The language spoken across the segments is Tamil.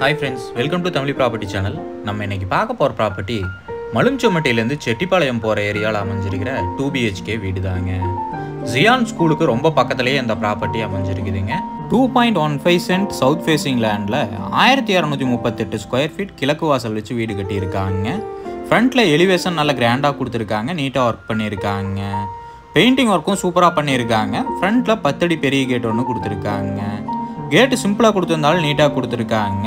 Hi friends, welcome to Tamil Property Channel. நம்ம இன்னைக்கு பார்க்க போற ப்ராப்பர்ட்டி மலுஞ்சொமட்டில இருந்து செட்டிப்பாளையம் போற ஏரியால அமைஞ்சிருக்கிற 2 BHK வீடு தாங்க. ஜியான் ஸ்கூலுக்கு ரொம்ப பக்கத்துலயே இந்த ப்ராப்பர்ட்டி அமைஞ்சிருக்குதுங்க. 2.15 சென்ட் சவுத் ஃபேசிங் லேண்ட்ல 1238 ஸ்கொயர் ஃபீட் கிழக்கு வாசல் வச்சு வீடு கட்டி இருக்காங்க. ஃப்ரண்ட்ல எலிவேஷன் நல்ல கிராண்டா கொடுத்திருக்காங்க, நீட்டா ஒர்க் பண்ணிருக்காங்க. பெயிண்டிங் ஒர்க்கும் சூப்பரா பண்ணிருக்காங்க. ஃப்ரண்ட்ல 10 அடி பெரிய கேட் ஒன்னு கொடுத்திருக்காங்க. கேட் சிம்பிளா கொடுத்திருந்தாலும் நீட்டா கொடுத்திருக்காங்க.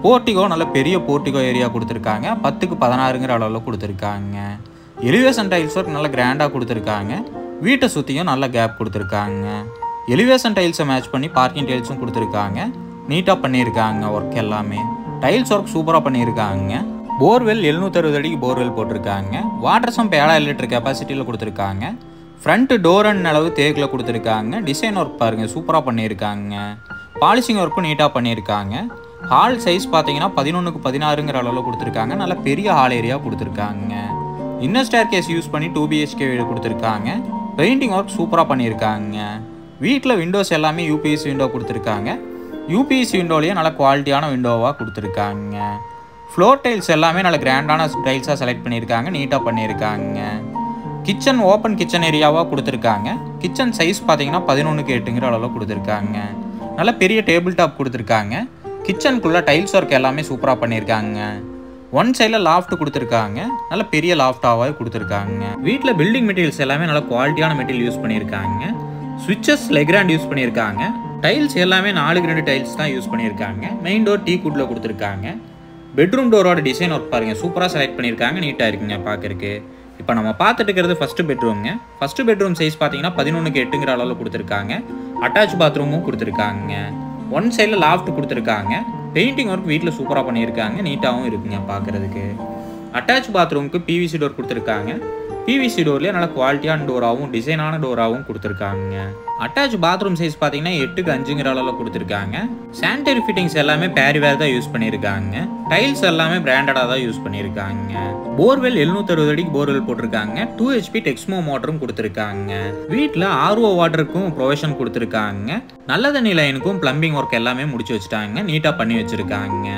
போர்ட்டிகோ நல்ல பெரிய போர்ட்டிகோ ஏரியா கொடுத்திருக்காங்க. 10க்கு 16ங்கற அளவுல கொடுத்திருக்காங்க. எலிவேஷன் டைல்ஸ் ஒர்க் நல்ல கிராண்டா கொடுத்திருக்காங்க. வீட்டை சுத்தியும் நல்ல கேப் கொடுத்திருக்காங்க. எலிவேஷன் டைல்ஸை மேட்ச் பண்ணி பார்க்கிங் டைல்ஸும் கொடுத்திருக்காங்க. நீட்டா பண்ணிருக்காங்க ஒர்க் எல்லாமே. டைல்ஸ் ஒர்க் சூப்பரா பண்ணிருக்காங்க. போர்வெல் 760 அடிக்கு போர்வெல் போட்டிருக்காங்க. வாட்டர் சம்ப் 7000 லிட்டர் கெபாசிட்டியில் கொடுத்திருக்காங்க. ஃப்ரண்ட் டோர் அண்ட் அளவு தேக்கில் கொடுத்துருக்காங்க. டிசைன் ஒர்க் பாருங்க சூப்பராக பண்ணியிருக்காங்க. பாலிஷிங் ஒர்க்கும் நீட்டாக பண்ணியிருக்காங்க. ஹால் சைஸ் பார்த்தீங்கன்னா 11க்கு 16ங்கற அளவில் கொடுத்துருக்காங்க. நல்ல பெரிய ஹால் ஏரியா கொடுத்துருக்காங்க. இன்னர் ஸ்டேர் கேஸ் யூஸ் பண்ணி 2 BHK வீடு கொடுத்துருக்காங்க. பெயிண்டிங் ஒர்க் சூப்பராக பண்ணியிருக்காங்க. வீட்டில் விண்டோஸ் எல்லாமே UPS விண்டோ கொடுத்துருக்காங்க. UPS விண்டோலேயே நல்ல குவாலிட்டியான விண்டோவாக கொடுத்துருக்காங்க. ஃப்ளோர் டைல்ஸ் எல்லாமே நல்ல கிராண்டான டைல்ஸாக செலக்ட் பண்ணியிருக்காங்க, நீட்டாக பண்ணியிருக்காங்க. கிச்சன் ஓப்பன் கிச்சன் ஏரியாவாக கொடுத்துருக்காங்க. கிச்சன் சைஸ் பார்த்தீங்கன்னா 11க்கு 8ங்கற அளவில் கொடுத்துருக்காங்க. நல்ல பெரிய டேபிள் டாப் கொடுத்துருக்காங்க. கிச்சனுக்குள்ளே டைல்ஸ் ஒர்க் எல்லாமே சூப்பராக பண்ணியிருக்காங்க. ஒன் சைடில் லாஃப்ட் கொடுத்துருக்காங்க. நல்ல பெரிய லாஃப்டாகவே கொடுத்துருக்காங்க. வீட்டில் பில்டிங் மெட்டீரியல்ஸ் எல்லாமே நல்ல குவாலிட்டியான மெட்டீரியல் யூஸ் பண்ணியிருக்காங்க. சுவிட்சஸ் லெக்ராண்ட் யூஸ் பண்ணியிருக்காங்க. டைல்ஸ் எல்லாமே 4x2 டைல்ஸ் தான் யூஸ் பண்ணியிருக்காங்க. மெயின் டோர் டீ குட்ல கொடுத்துருக்காங்க. பெட்ரூம் டோரோட டிசைன் ஒர்க் பாருங்கள் சூப்பராக செலக்ட் பண்ணியிருக்காங்க, நீட்டாக இருக்குங்க பார்க்குறக்கு. இப்போ நம்ம பார்த்துட்டு இருக்கிறது ஃபஸ்ட்டு பெட்ரூம்ங்க. ஃபஸ்ட்டு பெட்ரூம் சைஸ் பார்த்தீங்கன்னா 11க்கு 8ங்கற அளவில் கொடுத்துருக்காங்க. அட்டாச் பாத்ரூமும் கொடுத்துருக்காங்க. ஒன் சைடில் லாஃப்ட் கொடுத்துருக்காங்க. பெயிண்டிங் ஒர்க் வீட்டில் சூப்பராக பண்ணியிருக்காங்க, நீட்டாகவும் இருக்குங்க பார்க்குறதுக்கு. அட்டாச் பாத்ரூமுக்கு PVC டோர் கொடுத்துருக்காங்க. PVC டோர்லேயே நல்ல குவாலிட்டியான டோராகவும் டிசைனான டோராகவும் கொடுத்துருக்காங்க. அட்டாச் பாத்ரூம் சைஸ் பார்த்தீங்கன்னா 8க்கு 5ங்கற அளவில் கொடுத்துருக்காங்க. சானிடரி ஃபிட்டிங்ஸ் எல்லாமே பேரிவேர் தான் யூஸ் பண்ணியிருக்காங்க. டைல்ஸ் எல்லாமே பிராண்டடாக தான் யூஸ் பண்ணியிருக்காங்க. போர்வெல் 760 அடிக்கு போர்வெல் போட்டிருக்காங்க. 2 HP டெக்ஸ்மோ மோட்டரும் கொடுத்துருக்காங்க. வீட்டில் RO வாட்டருக்கும் ப்ரொவிஷன் கொடுத்துருக்காங்க. நல்ல தண்ணி லைனுக்கும் பிளம்பிங் ஒர்க் எல்லாமே முடிச்சு வச்சுட்டாங்க, நீட்டாக பண்ணி வச்சுருக்காங்க.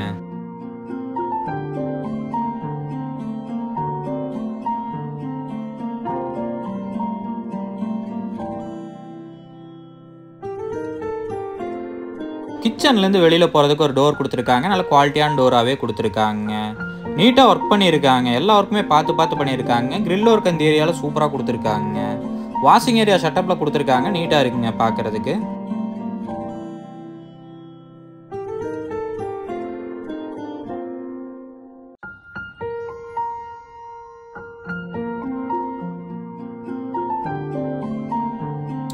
கிச்சன்லேருந்து வெளியில் போகிறதுக்கு ஒரு டோர் கொடுத்துருக்காங்க. நல்ல குவாலிட்டியான டோராகவே கொடுத்துருக்காங்க. நீட்டாக ஒர்க் பண்ணியிருக்காங்க. எல்லா ஒர்க்குமே பார்த்து பண்ணியிருக்காங்க. கிரில் ஒர்க் அந்த ஏரியாவில் சூப்பராக கொடுத்துருக்காங்க. வாஷிங் ஏரியா செட்டப்பில் கொடுத்துருக்காங்க, நீட்டாக இருக்குங்க பார்க்குறதுக்கு.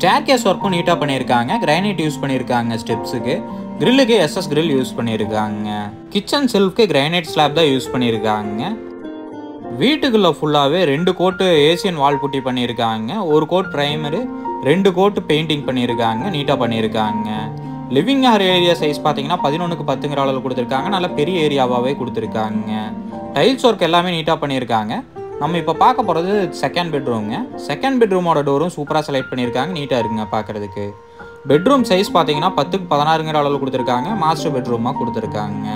ஸ்டேர் கேஸ் ஒர்க்கும் நீட்டாக பண்ணியிருக்காங்க. கிரைனைட் யூஸ் பண்ணியிருக்காங்க ஸ்டெப்ஸுக்கு. கிரில்லுக்கு SS கிரில் யூஸ் பண்ணியிருக்காங்க. கிச்சன் செல்ஃப்க்கு கிரைனைட் ஸ்லாப் தான் யூஸ் பண்ணியிருக்காங்க. வீட்டுக்குள்ளே ஃபுல்லாகவே 2 கோட்டு ஏசியன் வால் புட்டி பண்ணியிருக்காங்க. ஒரு கோட் ப்ரைமரு, 2 கோட்டு பெயிண்டிங் பண்ணியிருக்காங்க, நீட்டாக பண்ணியிருக்காங்க. லிவிங் ஏரியா சைஸ் பார்த்தீங்கன்னா 11க்கு 10ங்கற அளவில் கொடுத்துருக்காங்க. நல்ல பெரிய ஏரியாவாகவே கொடுத்துருக்காங்க. டைல்ஸ் ஒர்க் எல்லாமே நீட்டாக பண்ணியிருக்காங்க. நம்ம இப்போ பார்க்க போகிறது செகண்ட் பெட்ரூம்ங்க. செகண்ட் பெட்ரூமோட டோரும் சூப்பராக செலக்ட் பண்ணியிருக்காங்க, நீட்டாக இருக்குங்க பார்க்குறதுக்கு. பெட்ரூம் சைஸ் பார்த்தீங்கன்னா 10க்கு 16ங்கற அளவில் கொடுத்துருக்காங்க. மாஸ்டர் பெட்ரூமாக கொடுத்துருக்காங்க.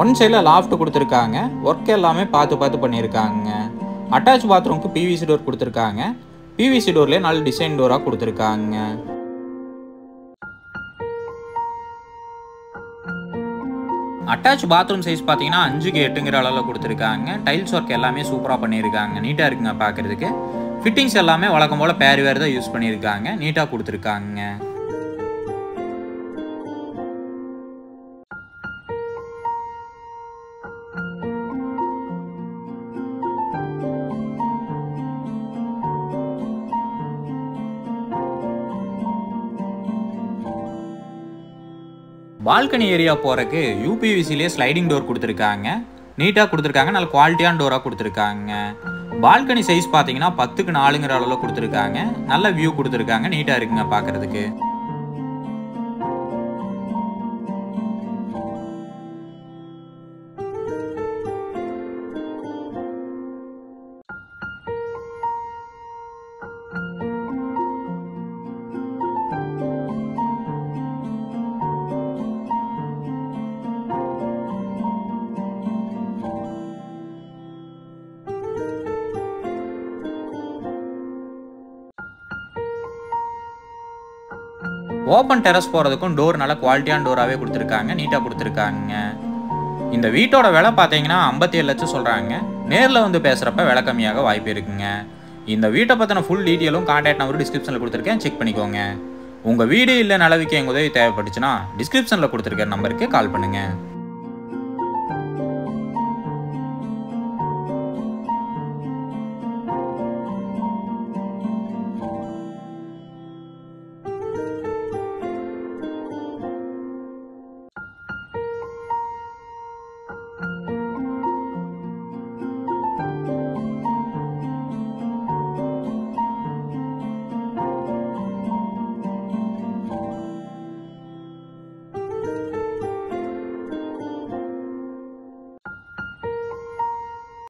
ஒன் சைடில் லாஃப்ட் கொடுத்துருக்காங்க. ஒர்க் எல்லாமே பார்த்து பண்ணியிருக்காங்க. அட்டாச் பாத்ரூமுக்கு PVC டோர் கொடுத்துருக்காங்க. PVC டோர்லேயே நல்ல டிசைன் டோராக கொடுத்துருக்காங்க. அட்டாச் பாத்ரூம் சைஸ் பார்த்தீங்கன்னா 5க்கு 8ங்கற அளவில் கொடுத்துருக்காங்க. டைல்ஸ் ஒர்க் எல்லாமே சூப்பராக பண்ணியிருக்காங்க, நீட்டாக இருக்குங்க பார்க்குறதுக்கு. ஃபிட்டிங்ஸ் எல்லாமே வழக்கம் போல் பேரிவேர் தான் யூஸ் பண்ணியிருக்காங்க, நீட்டாக கொடுத்துருக்காங்க. பால்கனி ஏரியா போகிறக்கு UPVCலேயே ஸ்லைடிங் டோர் கொடுத்துருக்காங்க, நீட்டாக கொடுத்துருக்காங்க. நல்ல குவாலிட்டியான டோராக கொடுத்துருக்காங்க. பால்கனி சைஸ் பார்த்தீங்கன்னா 10க்கு 4ங்கற அளவில் கொடுத்துருக்காங்க. நல்ல வியூ கொடுத்துருக்காங்க, நீட்டாக இருக்குங்க பார்க்குறதுக்கு. ஓப்பன் டெரஸ் போகிறதுக்கும் டோர் நல்லா குவாலிட்டியான டோராகவே கொடுத்துருக்காங்க, நீட்டாக கொடுத்துருக்காங்க. இந்த வீட்டோட விலை பார்த்தீங்கன்னா 57 லட்சம் சொல்கிறாங்க. நேரில் வந்து பேசுகிறப்ப விலை கம்மியாக வாய்ப்பு இருக்குங்க. இந்த வீட்டை பற்றின ஃபுல் டீட்டெயிலும் கான்டாக்ட் நம்பர் டிஸ்கிரிப்ஷனில் கொடுத்துருக்கேன், செக் பண்ணிக்கோங்க. உங்கள் வீடு இல்லை நிலவிக்க எங்கள் உதவி தேவைப்பட்டுச்சுன்னா டிஸ்கிரிப்ஷனில் கொடுத்துருக்க நம்பருக்கு கால் பண்ணுங்கள்.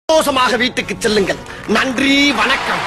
சந்தோஷமாக வீட்டுக்கு செல்லுங்கள். நன்றி, வணக்கம்.